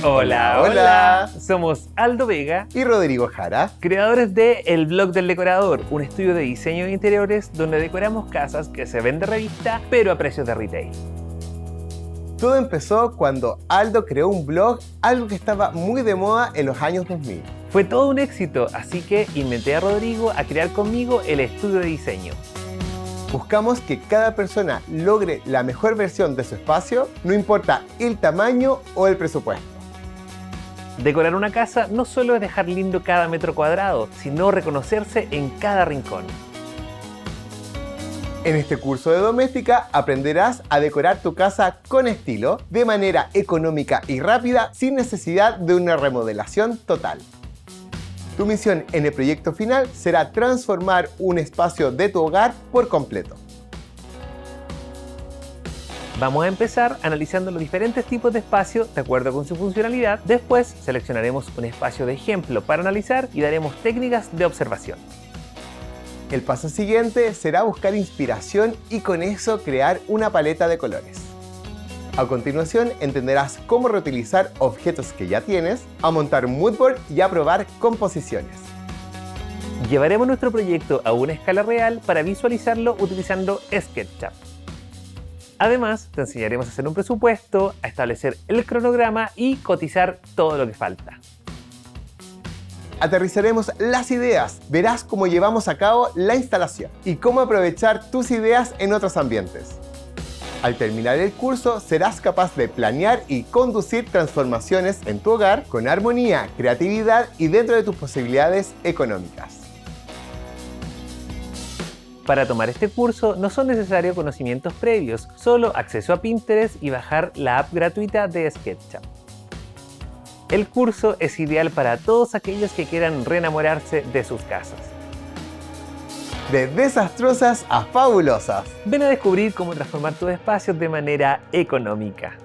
Hola, Hola, hola. Somos Aldo Vega, Y Rodrigo Jara. creadores de El Blog del Decorador, un estudio de diseño de interiores donde decoramos casas que se ven de revista, pero a precios de retail. Todo empezó cuando Aldo creó un blog, algo que estaba muy de moda en los años 2000. Fue todo un éxito, así que inventé a Rodrigo a crear conmigo el estudio de diseño. Buscamos que cada persona logre la mejor versión de su espacio, no importa el tamaño o el presupuesto. Decorar una casa no solo es dejar lindo cada metro cuadrado, sino reconocerse en cada rincón. En este curso de doméstica aprenderás a decorar tu casa con estilo, de manera económica y rápida, sin necesidad de una remodelación total. Tu misión en el proyecto final será transformar un espacio de tu hogar por completo. Vamos a empezar analizando los diferentes tipos de espacio de acuerdo con su funcionalidad. Después seleccionaremos un espacio de ejemplo para analizar y daremos técnicas de observación. El paso siguiente será buscar inspiración y con eso crear una paleta de colores. A continuación entenderás cómo reutilizar objetos que ya tienes, a montar mood board y a probar composiciones. Llevaremos nuestro proyecto a una escala real para visualizarlo utilizando SketchUp. Además, te enseñaremos a hacer un presupuesto, a establecer el cronograma y cotizar todo lo que falta. Aterrizaremos las ideas, verás cómo llevamos a cabo la instalación y cómo aprovechar tus ideas en otros ambientes. Al terminar el curso, serás capaz de planear y conducir transformaciones en tu hogar con armonía, creatividad y dentro de tus posibilidades económicas. Para tomar este curso no son necesarios conocimientos previos, solo acceso a Pinterest y bajar la app gratuita de SketchUp. El curso es ideal para todos aquellos que quieran reenamorarse de sus casas. De desastrosas a fabulosas. Ven a descubrir cómo transformar tus espacios de manera económica.